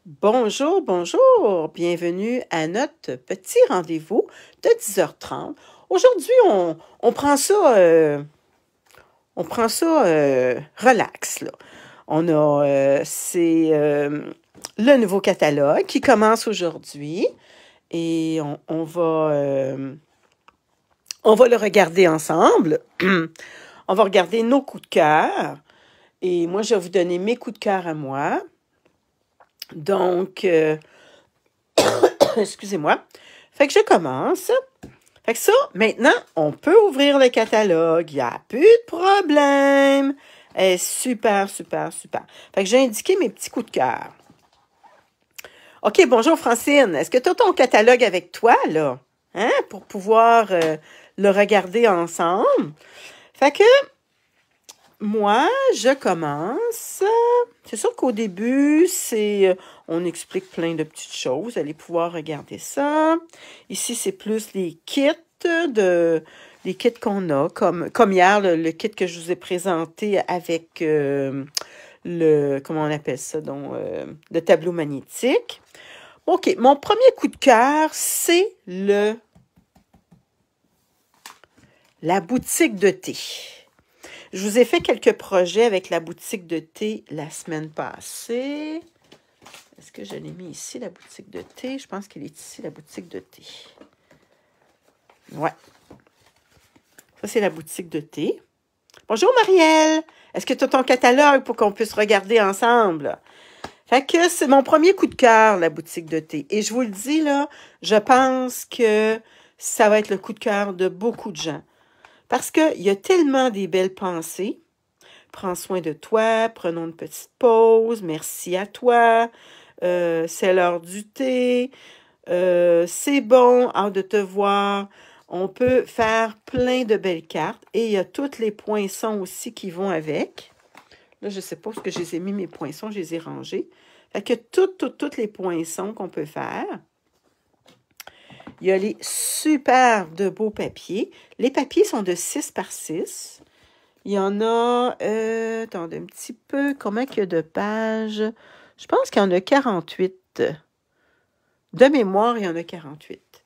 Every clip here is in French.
Bonjour, bonjour, bienvenue à notre petit rendez-vous de 10h30. Aujourd'hui, on prend ça, relax, là. C'est le nouveau catalogue qui commence aujourd'hui et on va le regarder ensemble. On va regarder nos coups de cœur et moi, je vais vous donner mes coups de cœur à moi. Donc, excusez-moi. Fait que je commence. Fait que ça, maintenant, on peut ouvrir le catalogue. Il n'y a plus de problème. Super, super, super. Fait que j'ai indiqué mes petits coups de cœur. OK, bonjour Francine. Est-ce que tu as ton catalogue avec toi, là? Hein? Pour pouvoir le regarder ensemble. Fait que, moi, je commence. C'est sûr qu'au début, on explique plein de petites choses. Vous allez pouvoir regarder ça. Ici, c'est plus les kits qu'on a, comme hier, le kit que je vous ai présenté avec comment on appelle ça, donc, le tableau magnétique. OK, mon premier coup de cœur, c'est la boutique de thé. Je vous ai fait quelques projets avec la boutique de thé la semaine passée. Est-ce que je l'ai mis ici, la boutique de thé? Je pense qu'elle est ici, la boutique de thé. Ouais. Ça, c'est la boutique de thé. Bonjour, Marielle! Est-ce que tu as ton catalogue pour qu'on puisse regarder ensemble? Fait que c'est mon premier coup de cœur, la boutique de thé. Et je vous le dis, là, je pense que ça va être le coup de cœur de beaucoup de gens. Parce qu'il y a tellement des belles pensées. Prends soin de toi, prenons une petite pause, merci à toi, c'est l'heure du thé, c'est bon, hâte de te voir. On peut faire plein de belles cartes et il y a tous les poinçons aussi qui vont avec. Là, je ne sais pas où je les ai mis, mes poinçons, je les ai rangés. Fait que tous les poinçons qu'on peut faire. Il y a les super de beaux papiers. Les papiers sont de 6 par 6. Il y en a, attendez un petit peu, combien qu'il y a de pages? Je pense qu'il y en a 48. De mémoire, il y en a 48.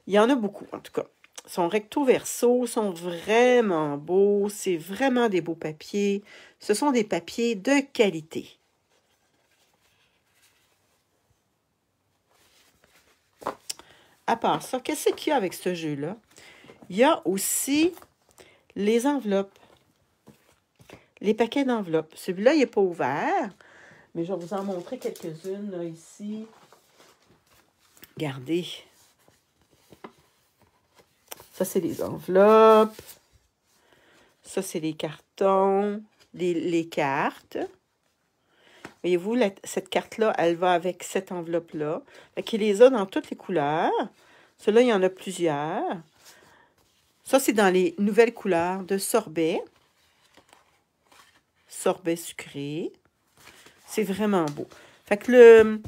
Il y en a beaucoup, en tout cas. Ils sont recto-verso, sont vraiment beaux. C'est vraiment des beaux papiers. Ce sont des papiers de qualité. À part ça, qu'est-ce qu'il y a avec ce jeu-là? Il y a aussi les enveloppes. Les paquets d'enveloppes. Celui-là, il n'est pas ouvert, mais je vais vous en montrer quelques-unes là, ici. Regardez. Ça, c'est les enveloppes. Ça, c'est les cartons, les cartes. Voyez-vous, cette carte-là, elle va avec cette enveloppe-là. Il les a dans toutes les couleurs. Celui-là, il y en a plusieurs. Ça, c'est dans les nouvelles couleurs de sorbet. Sorbet sucré. C'est vraiment beau. Fait que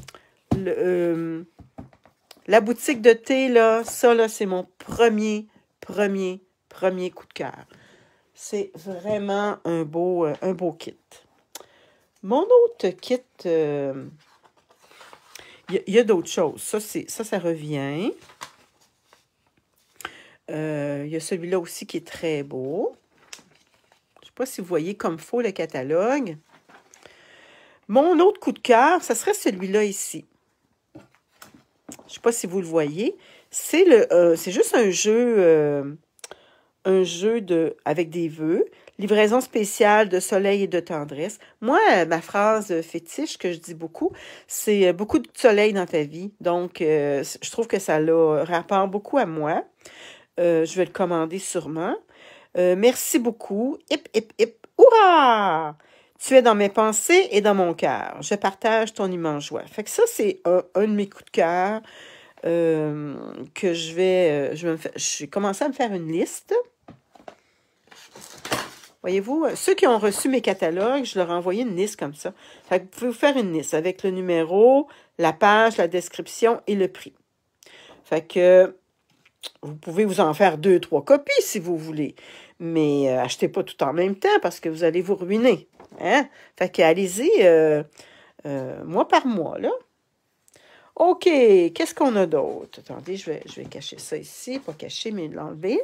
la boutique de thé, là, ça, là, c'est mon premier coup de cœur. C'est vraiment un beau kit. Mon autre kit, il y a d'autres choses. Ça revient. Il y a celui-là aussi qui est très beau. Je ne sais pas si vous voyez comme il faut le catalogue. Mon autre coup de cœur, ça serait celui-là ici. Je ne sais pas si vous le voyez. C'est juste un jeu avec des vœux. Livraison spéciale de soleil et de tendresse. Moi, ma phrase fétiche que je dis beaucoup, c'est beaucoup de soleil dans ta vie. Donc, je trouve que ça a rapport beaucoup à moi. Je vais le commander sûrement. Merci beaucoup. Hip, hip, hip. Hurrah! Tu es dans mes pensées et dans mon cœur. Je partage ton immense joie. Fait que ça, c'est un de mes coups de cœur que j'ai commencé à me faire une liste. Voyez-vous, ceux qui ont reçu mes catalogues, je leur ai envoyé une liste comme ça. Fait que vous pouvez vous faire une liste avec le numéro, la page, la description et le prix. Fait que vous pouvez vous en faire 2, 3 copies si vous voulez. Mais achetez pas tout en même temps parce que vous allez vous ruiner. Hein? Fait que allez-y, mois par mois, là. OK, qu'est-ce qu'on a d'autre? Attendez, je vais cacher ça ici, pas cacher, mais l'enlever.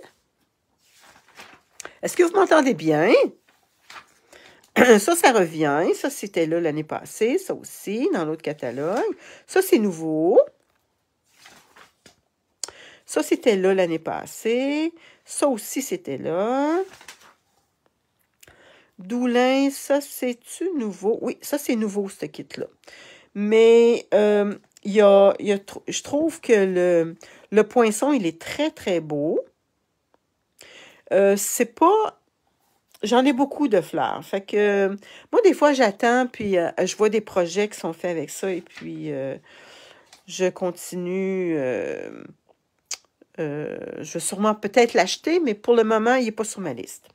Est-ce que vous m'entendez bien? Ça revient. Ça, c'était là l'année passée. Ça aussi, dans l'autre catalogue. Ça, c'est nouveau. Ça, c'était là l'année passée. Ça aussi, c'était là. Doulin, ça, c'est-tu nouveau? Oui, ça, c'est nouveau, ce kit-là. Mais je trouve que le poinçon, il est très, très beau. C'est pas... J'en ai beaucoup de fleurs. Fait que moi, des fois, j'attends, puis je vois des projets qui sont faits avec ça, et puis je continue. Je vais sûrement peut-être l'acheter, mais pour le moment, il n'est pas sur ma liste.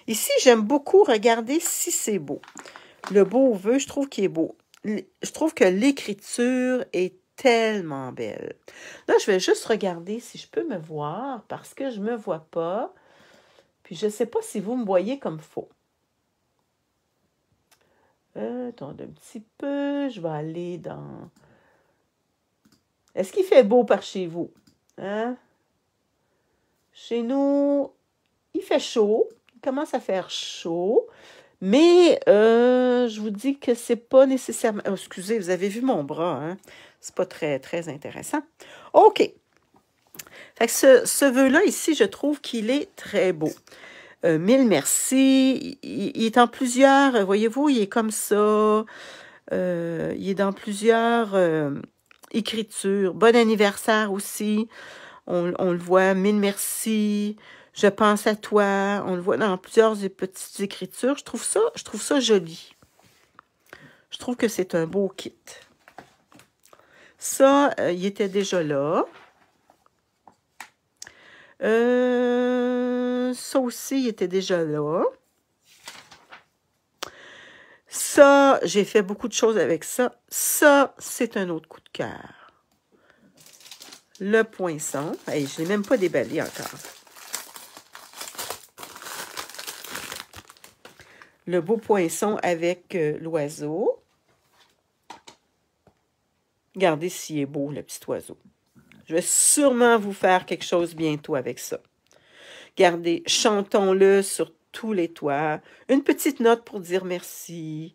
Ici, j'aime beaucoup regarder si c'est beau. Le beau vœu, je trouve qu'il est beau. Je trouve que l'écriture est tellement belle. Là, je vais juste regarder si je peux me voir, parce que je ne me vois pas. Puis, je ne sais pas si vous me voyez comme faux. Attendez un petit peu. Je vais aller dans... Est-ce qu'il fait beau par chez vous? Hein? Chez nous, il fait chaud. Il commence à faire chaud. Mais je vous dis que c'est pas nécessairement... Oh, excusez, vous avez vu mon bras, hein? C'est pas très, très intéressant. OK. Fait que ce vœu-là, ici, je trouve qu'il est très beau. Mille merci. Il est en plusieurs, voyez-vous, il est comme ça. Il est dans plusieurs écritures. Bon anniversaire aussi. On le voit. Mille merci. Je pense à toi. On le voit dans plusieurs petites écritures. Je trouve ça joli. Je trouve que c'est un beau kit. Ça, il était déjà là. Ça aussi, il était déjà là. Ça, j'ai fait beaucoup de choses avec ça. Ça, c'est un autre coup de cœur. Le poinçon. Hey, je ne l'ai même pas déballé encore. Le beau poinçon avec l'oiseau. Regardez s'il est beau, le petit oiseau. Je vais sûrement vous faire quelque chose bientôt avec ça. Regardez, chantons-le sur tous les toits. Une petite note pour dire merci.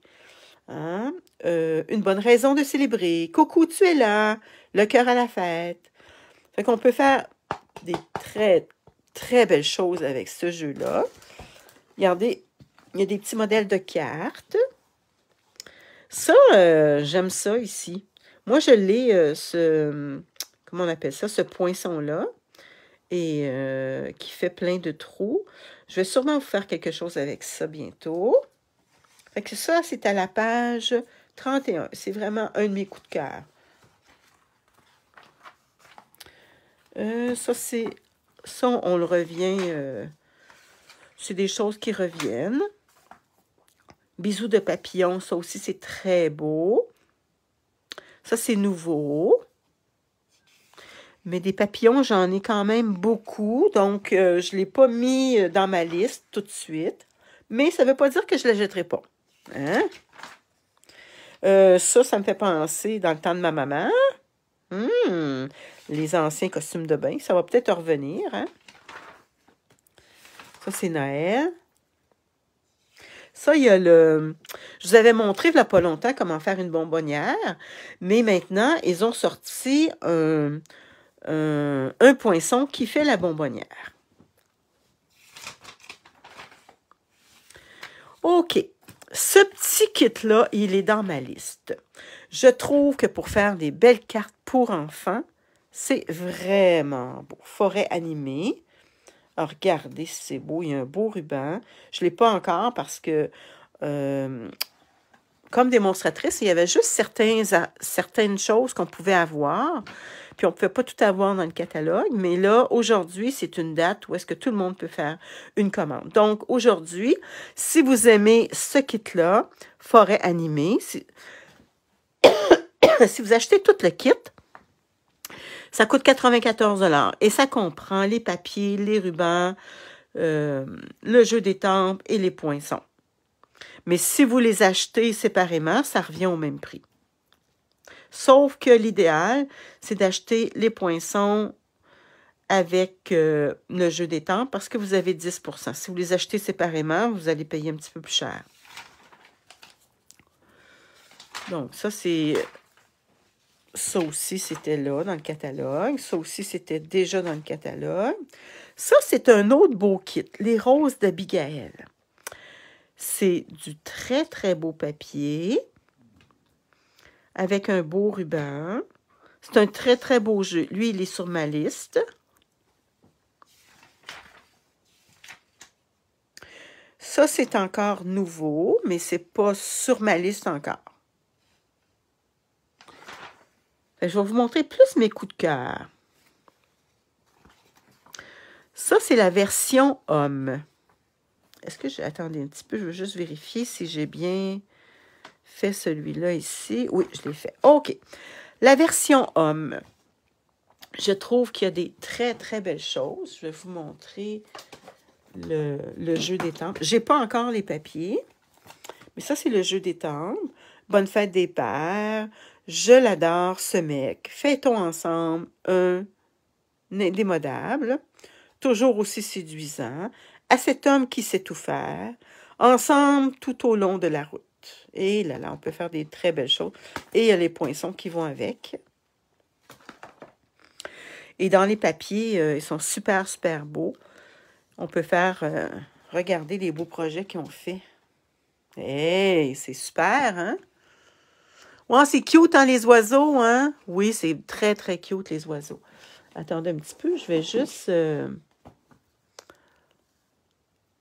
Hein? Une bonne raison de célébrer. Coucou, tu es là. Le cœur à la fête. Fait qu'on peut faire des très, très belles choses avec ce jeu-là. Regardez, il y a des petits modèles de cartes. Ça, j'aime ça ici. Moi, je l'ai, comment on appelle ça, ce poinçon-là, et qui fait plein de trous. Je vais sûrement vous faire quelque chose avec ça bientôt. Fait que ça, c'est à la page 31. C'est vraiment un de mes coups de cœur. Ça, on le revient. C'est des choses qui reviennent. Bisous de papillon, ça aussi, c'est très beau. Ça, c'est nouveau. Mais des papillons, j'en ai quand même beaucoup. Donc, je ne l'ai pas mis dans ma liste tout de suite. Mais ça ne veut pas dire que je ne la jetterai pas. Hein? Ça me fait penser dans le temps de ma maman. Les anciens costumes de bain. Ça va peut-être revenir. Hein? Ça, c'est Noël. Ça, il y a le... Je vous avais montré il n'y a pas longtemps comment faire une bonbonnière. Mais maintenant, ils ont sorti un poinçon qui fait la bonbonnière. OK. Ce petit kit-là, il est dans ma liste. Je trouve que pour faire des belles cartes pour enfants, c'est vraiment beau. Forêt animée. Alors, regardez si c'est beau. Il y a un beau ruban. Je ne l'ai pas encore parce que, comme démonstratrice, il y avait juste certaines choses qu'on pouvait avoir. Puis, on ne pouvait pas tout avoir dans le catalogue. Mais là, aujourd'hui, c'est une date où est-ce que tout le monde peut faire une commande. Donc, aujourd'hui, si vous aimez ce kit-là, forêt animée, si vous achetez tout le kit, ça coûte 94 $ et ça comprend les papiers, les rubans, le jeu d'étampes et les poinçons. Mais si vous les achetez séparément, ça revient au même prix. Sauf que l'idéal, c'est d'acheter les poinçons avec le jeu des temples parce que vous avez 10 %. Si vous les achetez séparément, vous allez payer un petit peu plus cher. Donc, ça, c'est... Ça aussi, c'était là, dans le catalogue. Ça aussi, c'était déjà dans le catalogue. Ça, c'est un autre beau kit, les roses d'Abigail. C'est du très, très beau papier avec un beau ruban. C'est un très, très beau jeu. Lui, il est sur ma liste. Ça, c'est encore nouveau, mais c'est pas sur ma liste encore. Je vais vous montrer plus mes coups de cœur. Ça, c'est la version homme. Est-ce que j'ai... Attendez un petit peu, je veux juste vérifier si j'ai bien fait celui-là ici. Oui, je l'ai fait. OK. La version homme. Je trouve qu'il y a des très, très belles choses. Je vais vous montrer le jeu des temples. Je n'ai pas encore les papiers, mais ça, c'est le jeu des temples. Bonne fête des pères. Je l'adore, ce mec. Fêtons ensemble un indémodable, toujours aussi séduisant, à cet homme qui sait tout faire, ensemble tout au long de la route. Et là, on peut faire des très belles choses. Et il y a les poinçons qui vont avec. Et dans les papiers, ils sont super, super beaux. On peut faire, regarder les beaux projets qu'ils ont fait. Hey, c'est super, hein? Ouais, c'est cute, hein, les oiseaux, hein? Oui, c'est très, très cute, les oiseaux. Attendez un petit peu, je vais juste...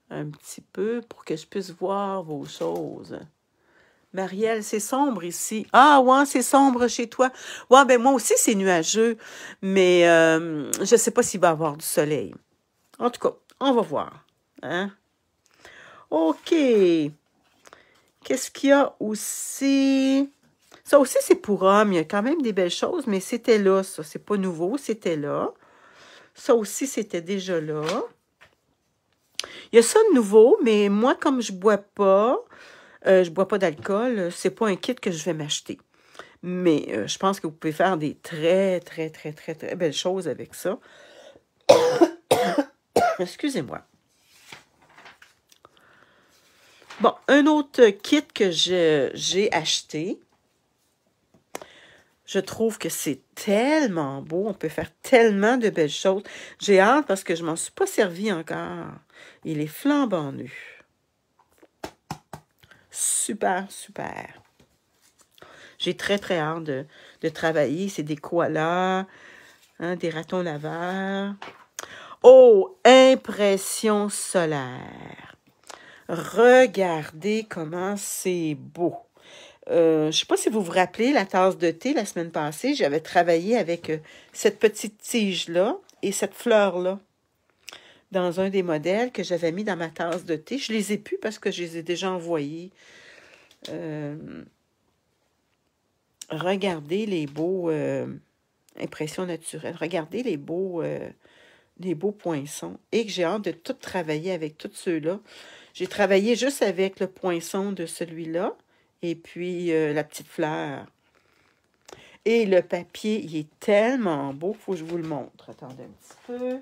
un petit peu pour que je puisse voir vos choses. Marielle, c'est sombre ici. Ah, ouais, c'est sombre chez toi. Ouais, ben moi aussi, c'est nuageux, mais je ne sais pas s'il va y avoir du soleil. En tout cas, on va voir. Hein? OK. Qu'est-ce qu'il y a aussi? Ça aussi, c'est pour hommes. Il y a quand même des belles choses, mais c'était là, ça. C'est pas nouveau, c'était là. Ça aussi, c'était déjà là. Il y a ça de nouveau, mais moi, comme je bois pas d'alcool, c'est pas un kit que je vais m'acheter. Mais je pense que vous pouvez faire des très, très, très, très, très belles choses avec ça. Excusez-moi. Bon, un autre kit que j'ai acheté. Je trouve que c'est tellement beau. On peut faire tellement de belles choses. J'ai hâte parce que je ne m'en suis pas servi encore. Il est flambant nu. Super, super. J'ai très, très hâte de travailler. C'est des koalas, hein, des ratons laveurs. Oh, impression solaire. Regardez comment c'est beau. Je ne sais pas si vous vous rappelez, la tasse de thé, la semaine passée, j'avais travaillé avec cette petite tige-là et cette fleur-là dans un des modèles que j'avais mis dans ma tasse de thé. Je ne les ai plus parce que je les ai déjà envoyés. Regardez les beaux impressions naturelles. Regardez les beaux poinçons. Et que j'ai hâte de tout travailler avec tous ceux-là. J'ai travaillé juste avec le poinçon de celui-là. Et puis, la petite fleur. Et le papier, il est tellement beau. Il faut que je vous le montre. Attendez un petit peu.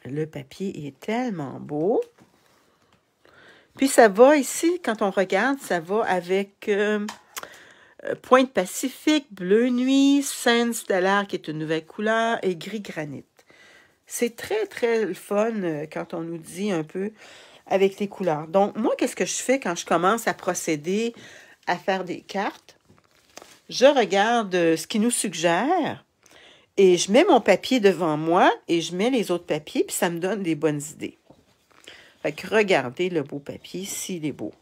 Le papier est tellement beau. Puis, ça va ici, quand on regarde, ça va avec Pointe Pacifique, Bleu Nuit, Scène stellaire, qui est une nouvelle couleur, et Gris Granit. C'est très, très le fun quand on nous dit un peu avec les couleurs. Donc, moi, qu'est-ce que je fais quand je commence à procéder à faire des cartes? Je regarde ce qu'ils nous suggèrent et je mets mon papier devant moi et je mets les autres papiers, puis ça me donne des bonnes idées. Fait que regardez le beau papier, s'il est beau.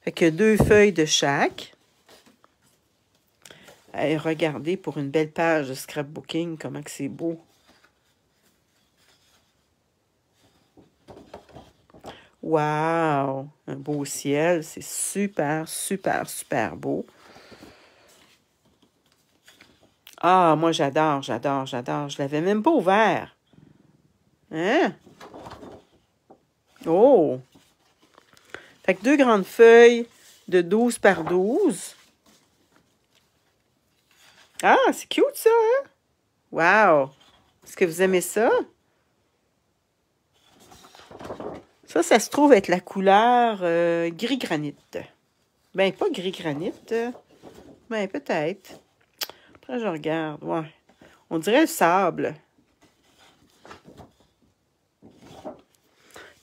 Fait que 2 feuilles de chaque. Et regardez pour une belle page de scrapbooking, comment que c'est beau. Wow! Un beau ciel, c'est super, super, super beau. Ah, moi, j'adore, j'adore, j'adore. Je l'avais même pas ouvert. Hein? Oh! Fait que 2 grandes feuilles de 12 par 12. Ah, c'est cute, ça, hein? Wow! Est-ce que vous aimez ça? Ça se trouve être la couleur gris granit. Ben, pas gris granit. Ben, peut-être. Après, je regarde. Ouais. On dirait le sable.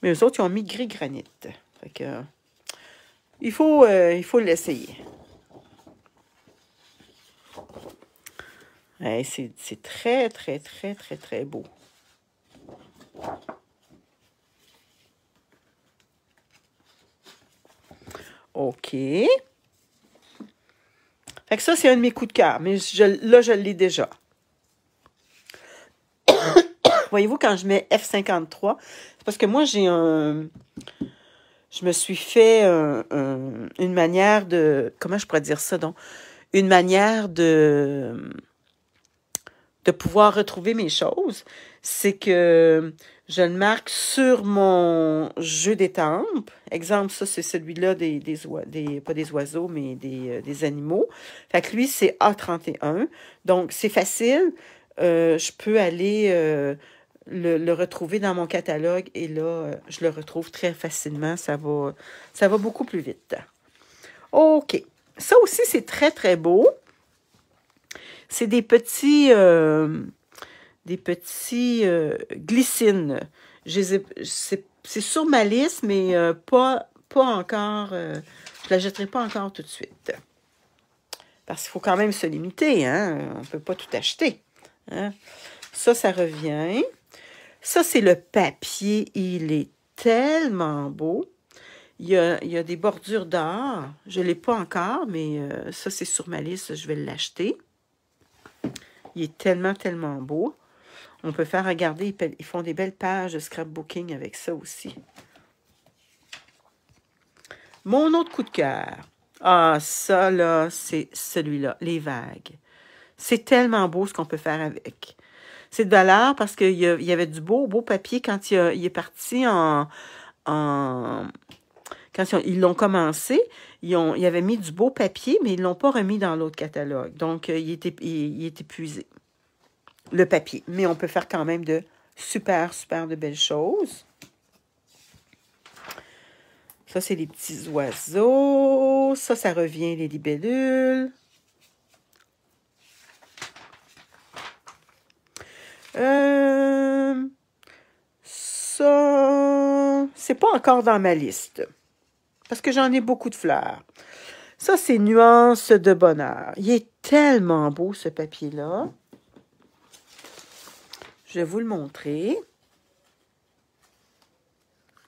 Mais eux autres, ils ont mis gris granit. Fait que, il faut l'essayer. Ouais, c'est très, très, très, très, très beau. OK. Fait que ça, c'est un de mes coups de cœur. Mais là, je l'ai déjà. Voyez-vous, quand je mets F53, c'est parce que moi, je me suis fait une manière de... Comment je pourrais dire ça, donc? Une manière de pouvoir retrouver mes choses. C'est que je le marque sur mon jeu d'étampes. Exemple, ça, c'est celui-là pas des oiseaux, mais des animaux. Fait que lui, c'est A31. Donc, c'est facile. Je peux aller le retrouver dans mon catalogue et là, je le retrouve très facilement. Ça va beaucoup plus vite. OK. Ça aussi, c'est très, très beau. C'est des petits glycines. C'est sur ma liste, mais pas encore. Je ne la jetterai pas encore tout de suite. Parce qu'il faut quand même se limiter, hein? On ne peut pas tout acheter. Hein? Ça revient. Ça, c'est le papier. Il est tellement beau. Il y a des bordures d'or. Je ne l'ai pas encore, mais ça, c'est sur ma liste. Je vais l'acheter. Il est tellement, tellement beau. On peut faire regarder, ils font des belles pages de scrapbooking avec ça aussi. Mon autre coup de cœur. Ah, ça, là, c'est celui-là, les vagues. C'est tellement beau ce qu'on peut faire avec. C'est de valeur parce qu'il y avait du beau papier quand il est parti quand ils l'ont commencé. Ils avaient mis du beau papier, mais ils ne l'ont pas remis dans l'autre catalogue. Donc, il est épuisé, le papier. Mais on peut faire quand même de super, super de belles choses. Ça, c'est les petits oiseaux. Ça revient les libellules. Ça, c'est pas encore dans ma liste. Parce que j'en ai beaucoup de fleurs. Ça, c'est Nuances de bonheur. Il est tellement beau, ce papier-là. Je vais vous le montrer.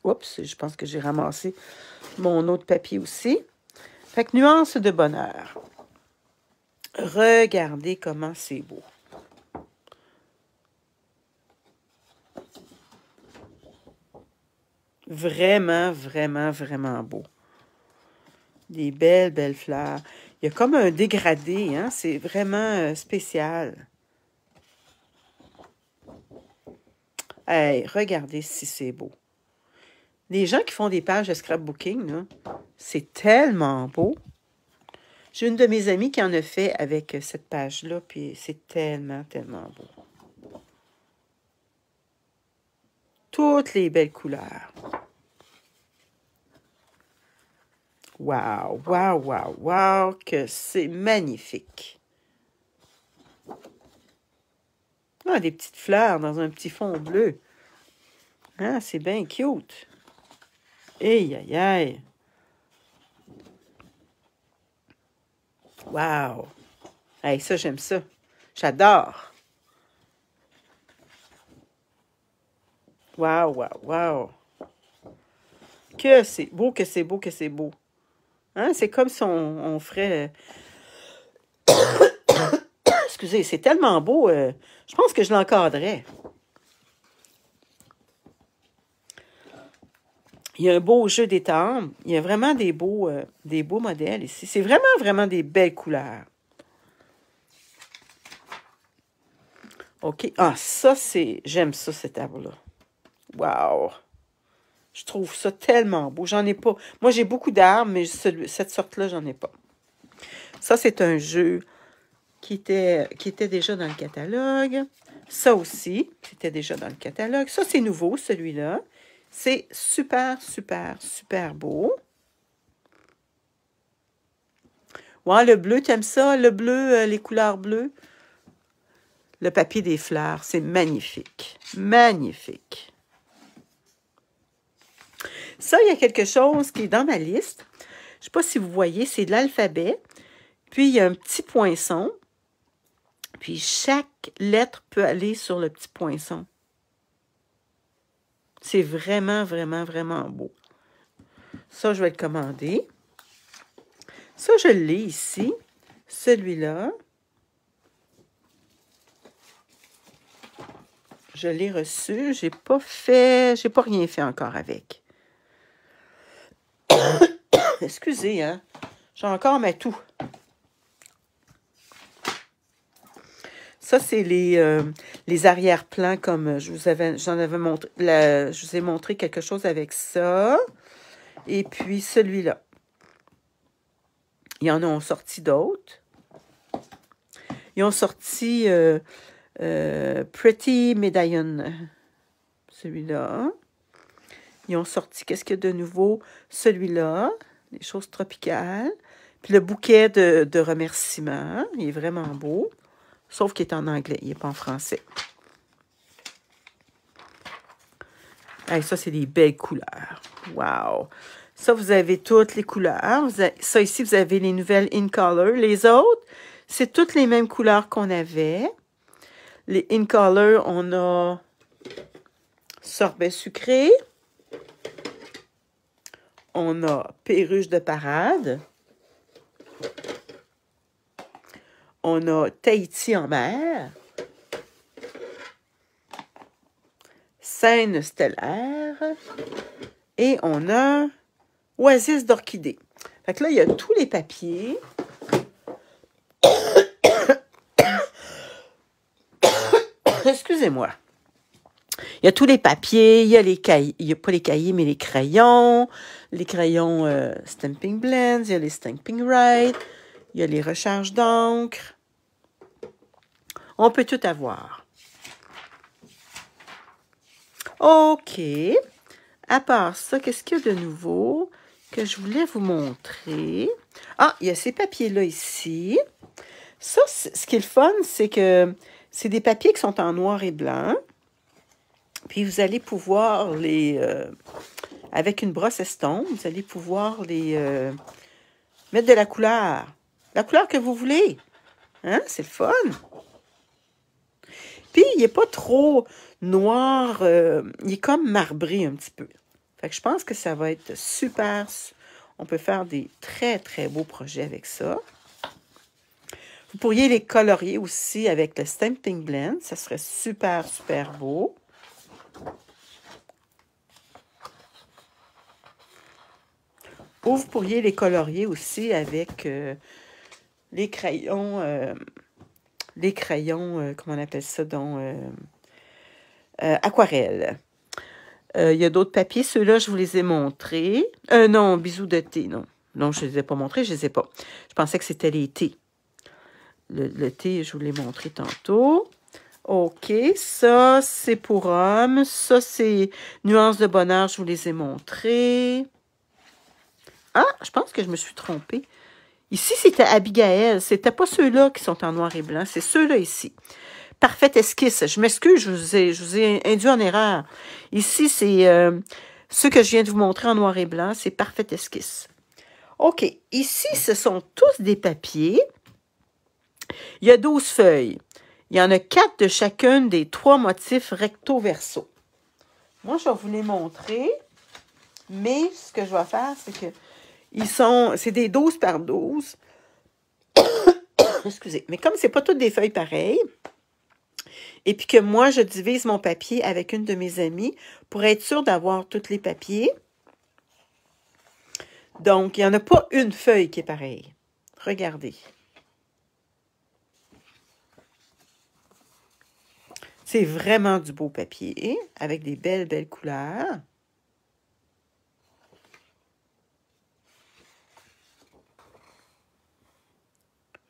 Oups, je pense que j'ai ramassé mon autre papier aussi. Fait que Nuances de bonheur. Regardez comment c'est beau. Vraiment, vraiment, vraiment beau. Des belles, belles fleurs. Il y a comme un dégradé, hein? C'est vraiment spécial. Hey, regardez si c'est beau. Les gens qui font des pages de scrapbooking, c'est tellement beau. J'ai une de mes amies qui en a fait avec cette page-là, puis c'est tellement, tellement beau. Toutes les belles couleurs. Wow, wow, wow, wow, que c'est magnifique. Ah, des petites fleurs dans un petit fond bleu. Ah, c'est bien cute. Aïe, aïe, aïe. Wow. Hey, ça, j'aime ça. J'adore. Wow, wow, wow. Que c'est beau, que c'est beau, que c'est beau. Hein? C'est comme si on ferait... Excusez, c'est tellement beau. Je pense que je l'encadrais. Il y a un beau jeu d'étampes. Il y a vraiment des beaux modèles ici. C'est vraiment, vraiment des belles couleurs. OK. Ah, ça, c'est... J'aime ça, cet arbre-là. Wow! Je trouve ça tellement beau. J'en ai pas. Moi, j'ai beaucoup d'arbres, mais cette sorte-là, j'en ai pas. Ça, c'est un jeu qui était déjà dans le catalogue. Ça aussi, c'était déjà dans le catalogue. Ça, c'est nouveau, celui-là. C'est super, super, super beau. Ouais, le bleu, t'aimes ça? Le bleu, les couleurs bleues? Le papier des fleurs, c'est magnifique. Magnifique. Ça, il y a quelque chose qui est dans ma liste. Je ne sais pas si vous voyez, c'est de l'alphabet. Puis, il y a un petit poinçon. Puis, chaque lettre peut aller sur le petit poinçon. C'est vraiment, vraiment, vraiment beau. Ça, je vais le commander. Ça, je l'ai ici. Celui-là. Je l'ai reçu. J'ai pas rien fait encore avec. Excusez, hein. J'ai encore ma toux. Ça, c'est les arrière-plans comme j'en avais montré. Je vous ai montré quelque chose avec ça. Et puis celui-là. Ils en ont sorti d'autres. Ils ont sorti Pretty Medallion. Celui-là. Ils ont sorti, qu'est-ce qu'il y a de nouveau? Celui-là. Les choses tropicales. Puis le bouquet de remerciements. Il est vraiment beau. Sauf qu'il est en anglais, il n'est pas en français. Hey, ça, c'est des belles couleurs. Wow! Ça, vous avez toutes les couleurs. Ça, ici, vous avez les nouvelles In Color. Les autres, c'est toutes les mêmes couleurs qu'on avait. Les In Color, on a sorbet sucré. On a perruche de parade. On a Tahiti en mer. Scène stellaire. Et on a Oasis d'orchidée. Fait que là, il y a tous les papiers. Excusez-moi. Il y a tous les papiers, il y a les cahiers, il n'y a pas les cahiers, mais les crayons Stamping Blends, il y a les Stamping Right, il y a les recharges d'encre. On peut tout avoir. OK. À part ça, qu'est-ce qu'il y a de nouveau que je voulais vous montrer? Ah, il y a ces papiers-là ici. Ça, ce qui est le fun, c'est que c'est des papiers qui sont en noir et blanc. Puis vous allez pouvoir avec une brosse estompe, vous allez pouvoir mettre de la couleur. La couleur que vous voulez. Hein? C'est le fun. Puis, il n'est pas trop noir. Il est comme marbré un petit peu. Fait que je pense que ça va être super. On peut faire des très, très beaux projets avec ça. Vous pourriez les colorier aussi avec le Stamping Blend. Ça serait super, super beau. Ou vous pourriez les colorier aussi avec les crayons, comment on appelle ça, donc, aquarelle. Il y a d'autres papiers. Ceux-là, je vous les ai montrés. Non, bisous de thé, non. Non, je ne les ai pas montrés, je ne les ai pas. Je pensais que c'était les thés. Le thé, je vous l'ai montré tantôt. OK, ça, c'est pour hommes. Ça, c'est nuances de bonheur, je vous les ai montrés. Ah, je pense que je me suis trompée. Ici, c'était Abigail. C'était pas ceux-là qui sont en noir et blanc. C'est ceux-là ici. Parfaite esquisse. Je m'excuse, je vous ai induit en erreur. Ici, c'est ceux que je viens de vous montrer en noir et blanc. C'est parfaite esquisse. OK. Ici, ce sont tous des papiers. Il y a 12 feuilles. Il y en a 4 de chacune des 3 motifs recto-verso. Moi, je vais vous les montrer. Mais ce que je vais faire, c'est que c'est des 12 par 12. Excusez. Mais comme ce n'est pas toutes des feuilles pareilles, et puis que moi, je divise mon papier avec une de mes amies pour être sûre d'avoir tous les papiers. Donc, il n'y en a pas une feuille qui est pareille. Regardez. C'est vraiment du beau papier, avec des belles, belles couleurs.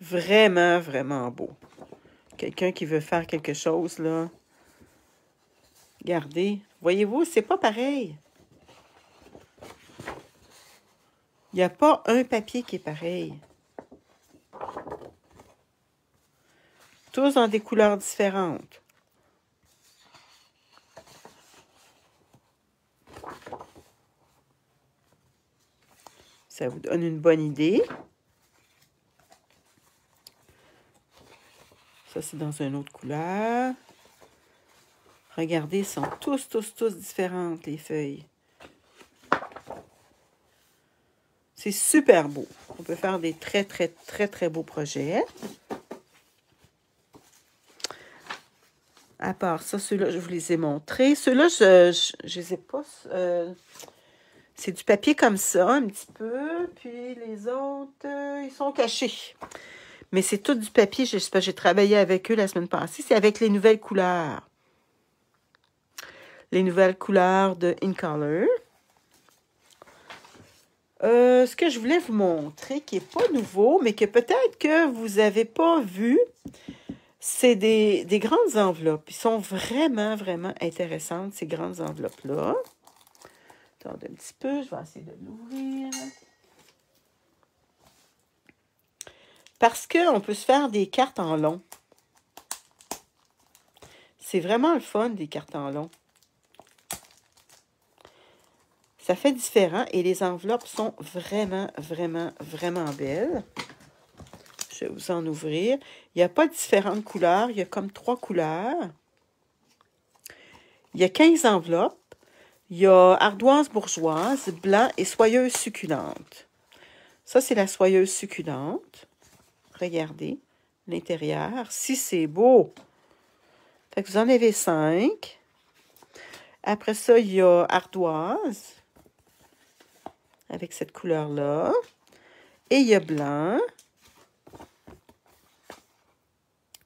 Vraiment, vraiment beau. Quelqu'un qui veut faire quelque chose, là. Regardez. Voyez-vous, c'est pas pareil. Il n'y a pas un papier qui est pareil. Tous dans des couleurs différentes. Ça vous donne une bonne idée. Ça, c'est dans une autre couleur. Regardez, ils sont tous différentes, les feuilles. C'est super beau. On peut faire des très beaux projets. À part ça, ceux-là, je vous les ai montrés. Ceux-là, je les ai pas... c'est du papier comme ça, un petit peu. Puis les autres, ils sont cachés. Mais c'est tout du papier. J'ai travaillé avec eux la semaine passée. C'est avec les nouvelles couleurs. Les nouvelles couleurs de InColor. Ce que je voulais vous montrer, qui n'est pas nouveau, mais que peut-être que vous n'avez pas vu, c'est des grandes enveloppes. Ils sont vraiment intéressantes, ces grandes enveloppes-là. Attendez un petit peu, je vais essayer de l'ouvrir. Parce qu'on peut se faire des cartes en long. C'est vraiment le fun, des cartes en long. Ça fait différent et les enveloppes sont vraiment belles. Je vais vous en ouvrir. Il n'y a pas différentes couleurs. Il y a comme 3 couleurs. Il y a 15 enveloppes. Il y a ardoise bourgeoise, blanc et soyeuse succulente. Ça, c'est la soyeuse succulente. Regardez l'intérieur. Si c'est beau! Fait que vous en avez 5. Après ça, il y a ardoise. Avec cette couleur-là. Et il y a blanc.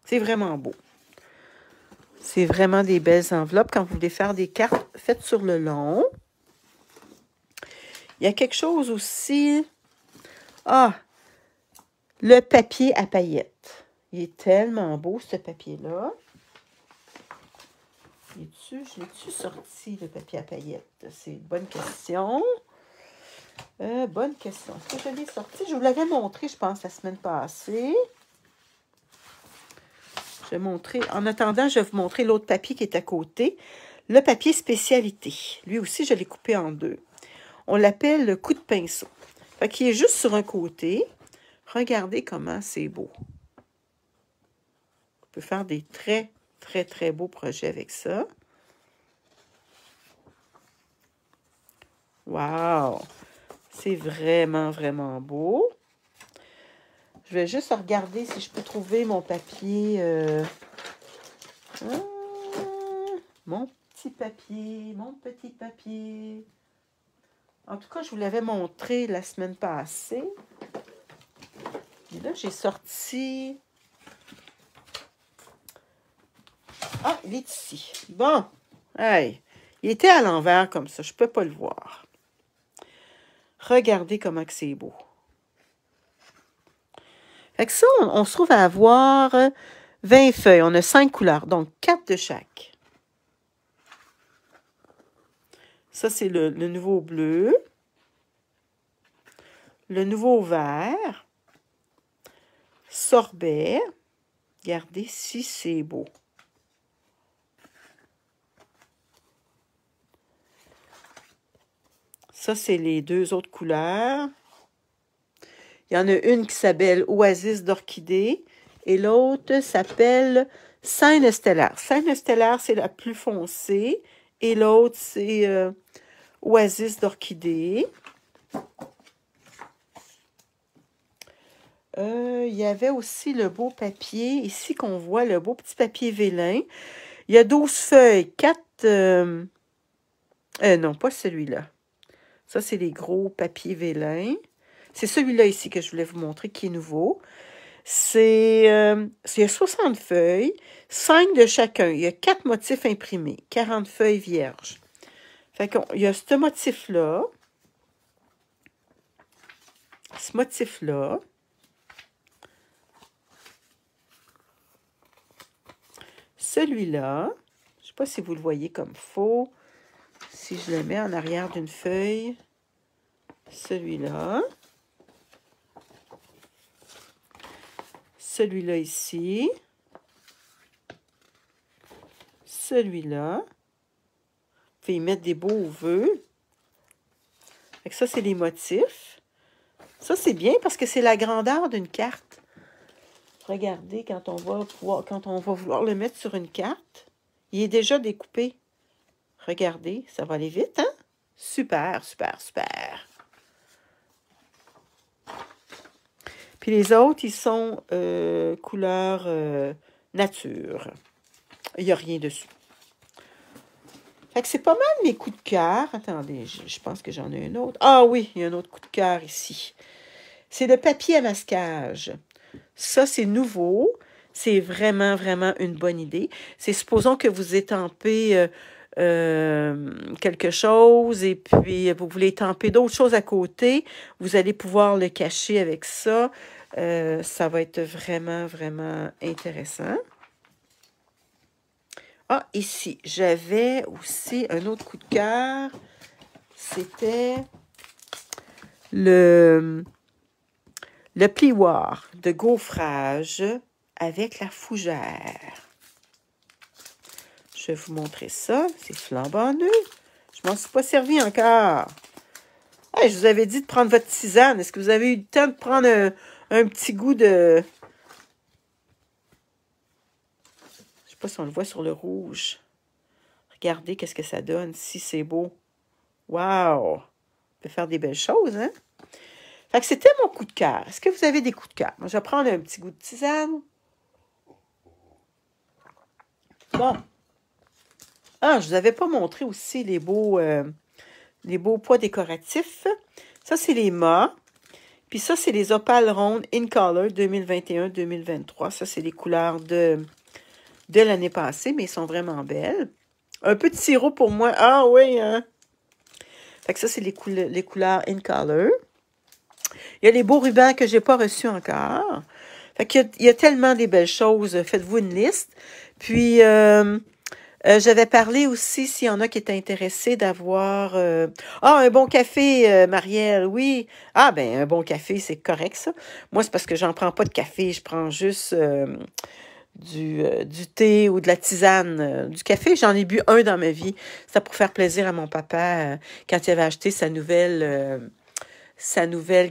C'est vraiment beau. C'est vraiment des belles enveloppes. Quand vous voulez faire des cartes, faites sur le long. Il y a quelque chose aussi. Ah! Le papier à paillettes. Il est tellement beau, ce papier-là. Je l'ai-tu sorti, le papier à paillettes? C'est une bonne question. Bonne question. Est-ce que je l'ai sorti? Je vous l'avais montré, je pense, la semaine passée. Je vais montrer. En attendant, je vais vous montrer l'autre papier qui est à côté. Le papier spécialité. Lui aussi, je l'ai coupé en 2. On l'appelle le coup de pinceau. Fait qu'il est juste sur un côté. Regardez comment c'est beau. On peut faire des très beaux projets avec ça. Wow! C'est vraiment beau. Je vais juste regarder si je peux trouver mon papier. Mon petit papier. En tout cas, je vous l'avais montré la semaine passée. Et là, j'ai sorti... Ah, il est ici. Bon. Hey, il était à l'envers comme ça. Je ne peux pas le voir. Regardez comment que c'est beau. Fait que ça, on se trouve à avoir 20 feuilles. On a 5 couleurs, donc 4 de chaque. Ça, c'est le nouveau bleu. Le nouveau vert. Sorbet. Regardez si c'est beau. Ça, c'est les 2 autres couleurs. Il y en a une qui s'appelle Oasis d'orchidée et l'autre s'appelle Scène stellaire. Scène stellaire, c'est la plus foncée et l'autre, c'est Oasis d'orchidée. Il y avait aussi le beau papier, ici qu'on voit, le beau petit papier vélin. Il y a 12 feuilles, 4... non, pas celui-là. Ça, c'est les gros papiers vélin. C'est celui-là ici que je voulais vous montrer qui est nouveau. Il y a 60 feuilles, 5 de chacun. Il y a 4 motifs imprimés, 40 feuilles vierges. Fait qu'il y a ce motif-là, celui-là, je ne sais pas si vous le voyez comme faux, si je le mets en arrière d'une feuille, celui-là ici, celui-là, vous pouvez y mettre des beaux vœux. Fait que ça, c'est les motifs. Ça, c'est bien parce que c'est la grandeur d'une carte. Regardez, quand on va vouloir le mettre sur une carte, il est déjà découpé. Regardez, ça va aller vite, hein? Super, super, super. Puis les autres, ils sont couleur nature. Il n'y a rien dessus. Fait que c'est pas mal mes coups de cœur. Attendez, je pense que j'en ai un autre. Ah oui, il y a un autre coup de cœur ici. C'est le papier à masquage. Ça, c'est nouveau. C'est vraiment, vraiment une bonne idée. C'est supposons que vous étampez quelque chose et puis vous voulez étamper d'autres choses à côté. Vous allez pouvoir le cacher avec ça. Ça va être vraiment, vraiment intéressant. Ah, ici, j'avais aussi un autre coup de cœur. C'était le plioir de gaufrage avec la fougère. Je vais vous montrer ça. C'est flambant neuf. Je m'en suis pas servi encore. Hey, je vous avais dit de prendre votre tisane. Est-ce que vous avez eu le temps de prendre un petit goût de... Je sais pas si on le voit sur le rouge. Regardez qu'est-ce que ça donne. Si c'est beau. Wow! On peut faire des belles choses, hein? Fait que c'était mon coup de cœur. Est-ce que vous avez des coups de cœur? Moi, je vais prendre un petit goût de tisane. Bon. Ah, je ne vous avais pas montré aussi les beaux pois décoratifs. Ça, c'est les mâts. Puis ça, c'est les opales rondes In Color 2021-2023. Ça, c'est les couleurs de l'année passée, mais ils sont vraiment belles. Un peu de sirop pour moi. Ah oui, hein? Fait que ça, c'est les couleurs In Color. Il y a les beaux rubans que je n'ai pas reçus encore. Fait qu'il y a tellement des belles choses. Faites-vous une liste. Puis, j'avais parlé aussi, s'il y en a qui étaient intéressés, d'avoir... un bon café, Marielle, oui. Ah, ben un bon café, c'est correct, ça. Moi, c'est parce que j'en prends pas de café. Je prends juste du thé ou de la tisane. Du café, j'en ai bu un dans ma vie. C'était pour faire plaisir à mon papa quand il avait acheté sa nouvelle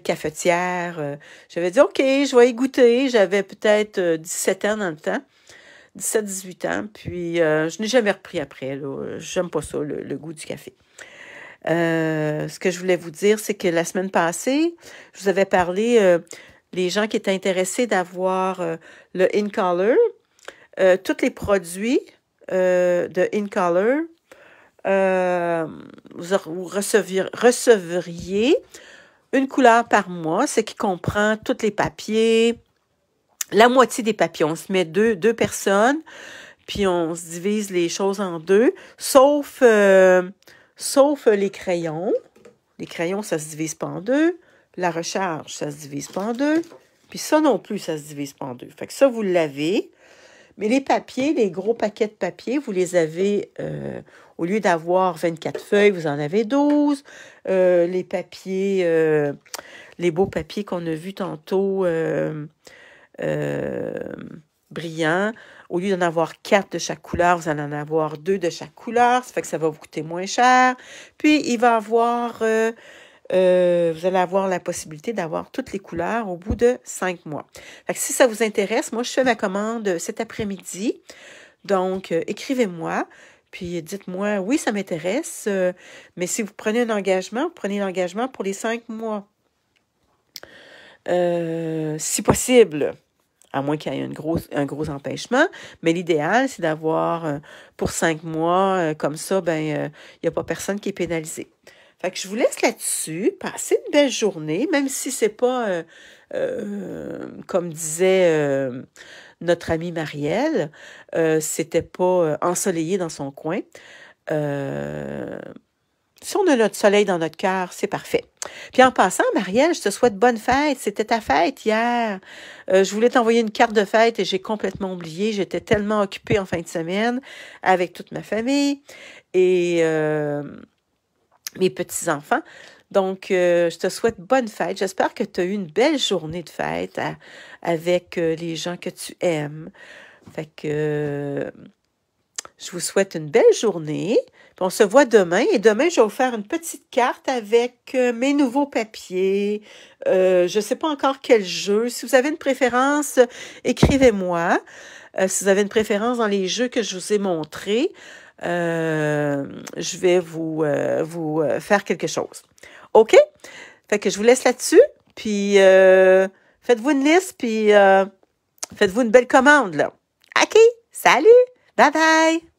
cafetière. J'avais dit, OK, je vais y goûter. J'avais peut-être 17 ans dans le temps. 17-18 ans, puis je n'ai jamais repris après. J'aime pas ça, le goût du café. Ce que je voulais vous dire, c'est que la semaine passée, je vous avais parlé, les gens qui étaient intéressés d'avoir le In Color, tous les produits de In Color, vous recevriez une couleur par mois, ce qui comprend tous les papiers, la moitié des papiers. On se met deux personnes, puis on se divise les choses en deux, sauf les crayons. Les crayons, ça se divise pas en deux. La recharge, ça se divise pas en deux. Puis ça non plus, ça se divise pas en deux. Fait que ça, vous l'avez. Mais les papiers, les gros paquets de papier, vous les avez, au lieu d'avoir 24 feuilles, vous en avez 12. Les papiers, les beaux papiers qu'on a vus tantôt, brillants, au lieu d'en avoir 4 de chaque couleur, vous allez en avoir 2 de chaque couleur. Ça fait que ça va vous coûter moins cher. Puis, il va avoir... vous allez avoir la possibilité d'avoir toutes les couleurs au bout de 5 mois. Fait que si ça vous intéresse, moi, je fais ma commande cet après-midi. Donc, écrivez-moi, puis dites-moi, oui, ça m'intéresse, mais si vous prenez un engagement, vous prenez l'engagement pour les 5 mois. Si possible, à moins qu'il y ait un gros empêchement, mais l'idéal, c'est d'avoir pour 5 mois, comme ça, il n'y a pas personne qui est pénalisé. Fait que je vous laisse là-dessus. Passez une belle journée, même si c'est pas, comme disait notre amie Marielle, c'était pas ensoleillé dans son coin. Si on a notre soleil dans notre cœur, c'est parfait. Puis en passant, Marielle, je te souhaite bonne fête. C'était ta fête hier. Je voulais t'envoyer une carte de fête et j'ai complètement oublié. J'étais tellement occupée en fin de semaine avec toute ma famille et mes petits-enfants. Donc, je te souhaite bonne fête. J'espère que tu as eu une belle journée de fête avec les gens que tu aimes. Fait que je vous souhaite une belle journée. Puis on se voit demain. Et demain, je vais vous faire une petite carte avec mes nouveaux papiers. Je ne sais pas encore quel jeu. Si vous avez une préférence, écrivez-moi. Si vous avez une préférence dans les jeux que je vous ai montrés, je vais vous faire quelque chose. OK? Fait que je vous laisse là-dessus. Puis, faites-vous une liste, puis faites-vous une belle commande, là. OK? Salut! Bye bye!